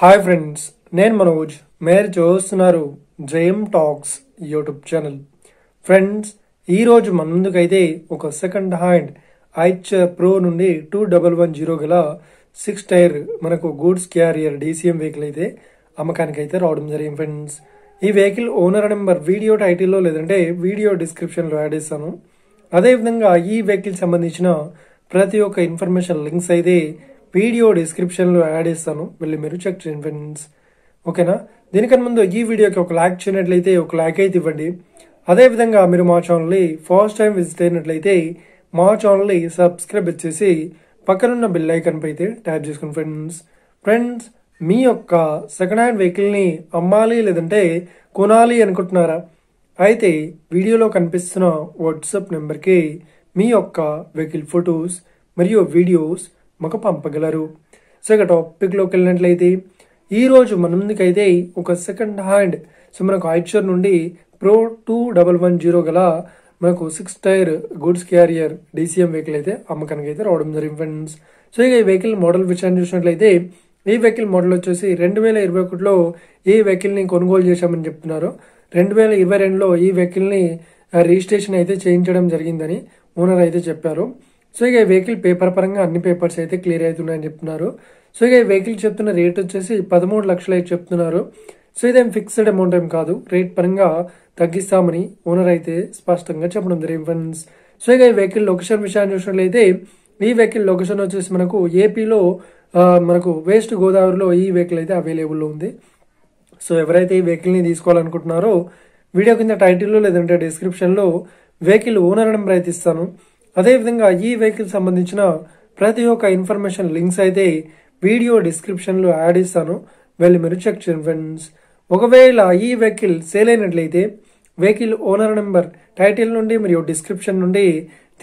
Hi friends, నేను మనోజ్. మీరు చూస్తున్నారు JM talks YouTube channel. Friends, ఈరోజు మన ముందుకైతే ఒక సెకండ్ హ్యాండ్ ఐచర్ ప్రో నుండి 2110 గల 6 టైర్ మనకు గూడ్స్ క్యారియర్ డీసీఎం వెహికల్ అయితే అమ్మకానికి అయితే రావడం జరిగింది. ఫ్రెండ్స్, ఈ వెహికల్ ఓనర్ నెంబర్ వీడియో టైటిల్లో లేదంటే వీడియో డిస్క్రిప్షన్లో యాడ్ చేస్తాను. అదేవిధంగా ఈ వెహికల్ సంబంధించిన ప్రతి ఒక్క ఇన్ఫర్మేషన్ లింక్స్ అయితే వీడియో డిస్క్రిప్షన్లో యాడ్ చేస్తాను, వెళ్ళి మీరు చెక్ చేయండి ఫ్రెండ్స్. ఓకేనా? దీనికన్నా ముందు ఈ వీడియోకి ఒక లైక్ చేయనట్లయితే ఒక లైక్ అయితే ఇవ్వండి. అదేవిధంగా మీరు మా ఛానల్ని ఫస్ట్ టైం విజిట్ అయినట్లయితే మా ఛానల్ని సబ్స్క్రైబ్ చేసి పక్కనున్న బెల్ ఐకాన్ పై అయితే ట్యాప్ చేసుకోండి ఫ్రెండ్స్. ఫ్రెండ్స్, మీ యొక్క సెకండ్ హ్యాండ్ వెహికల్ని అమ్మాలి లేదంటే కొనాలి అనుకుంటున్నారా? అయితే వీడియోలో కనిపిస్తున్న వాట్సాప్ నెంబర్కి మీ యొక్క వెహికల్ ఫొటోస్ మరియు వీడియోస్ మాకు పంపగలరు. సో ఇక టాపిక్లోకి వెళ్ళినట్లయితే ఈరోజు మన ముందుకైతే ఒక సెకండ్ హ్యాండ్ మనకు ఐచర్ నుండి ప్రో 2110 గల మనకు 6 tyre goods carrier DCM vehicle అయితే అమ్మకానికి అయితే రావడం జరిగింది ఫ్రెండ్స్. సో ఇక ఈ వెహికల్ మోడల్ విషయాన్ని చూసినట్లయితే ఈ వెహికల్ మోడల్ వచ్చేసి 2021లో ఈ వెహికల్ని కొనుగోలు చేశామని చెప్తున్నారు. 2022లో ఈ వెహికల్ని రిజిస్ట్రేషన్ అయితే చేయించడం జరిగిందని ఓనర్ అయితే చెప్పారు. సో ఇక ఈ వెహికల్ పేపర్ పరంగా అన్ని పేపర్స్ అయితే క్లియర్ అవుతున్నాయని చెప్తున్నారు. సో ఇక ఈ వెహికల్ చెప్తున్న రేట్ వచ్చేసి 13 లక్షలు అయితే చెప్తున్నారు. సో ఇదేం ఫిక్స్డ్ అమౌంట్ ఏం కాదు, రేట్ పరంగా తగ్గిస్తామని ఓనర్ అయితే స్పష్టంగా చెప్పడం జరిగింది ఫ్రెండ్స్. సో ఇక ఈ వెహికల్ లొకేషన్ విషయాన్ని చూసినట్లయితే ఈ వెహికల్ లొకేషన్ వచ్చేసి మనకు ఏపీలో మనకు వెస్ట్ గోదావరిలో ఈ వెహికల్ అయితే అవైలబుల్లో ఉంది. సో ఎవరైతే ఈ వెహికల్ని తీసుకోవాలనుకుంటున్నారో వీడియో కింద టైటిల్లో లేదంటే డిస్క్రిప్షన్లో వెహికల్ ఓనర్ నెంబర్ అయితే ఇస్తాను. అదేవిధంగా ఈ వెహికల్ సంబంధించిన ప్రతి ఒక్క ఇన్ఫర్మేషన్ లింక్స్ అయితే వీడియో డిస్క్రిప్షన్లో యాడ్ ఇస్తాను, వెళ్ళి మీరు చెక్ చేయండి ఫ్రెండ్స్. ఒకవేళ ఈ వెహికల్ సేల్ అయినట్లయితే వెహికల్ ఓనర్ నెంబర్ టైటిల్ నుండి మరియు డిస్క్రిప్షన్ నుండి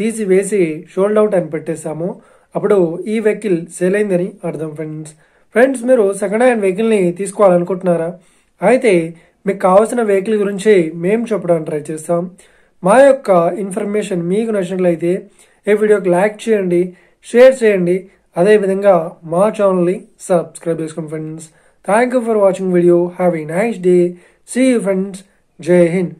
తీసివేసి షోల్డ్ అవుట్ అని పెట్టేస్తాము, అప్పుడు ఈ వెహికల్ సేల్ అయిందని అర్థం ఫ్రెండ్స్. ఫ్రెండ్స్, మీరు సెకండ్ హ్యాండ్ వెహికల్ని తీసుకోవాలనుకుంటున్నారా? అయితే మీకు కావాల్సిన వెహికల్ గురించి మేము చెప్పడానికి ట్రై చేస్తాం. మా యొక్క ఇన్ఫర్మేషన్ మీకు నచ్చినట్లయితే ఈ వీడియోకి లైక్ చేయండి, షేర్ చేయండి, అదేవిధంగా మా ఛానల్ని సబ్స్క్రైబ్ చేసుకోండి friends. Thank you for watching video. Have a nice day. See you friends. Jai Hind.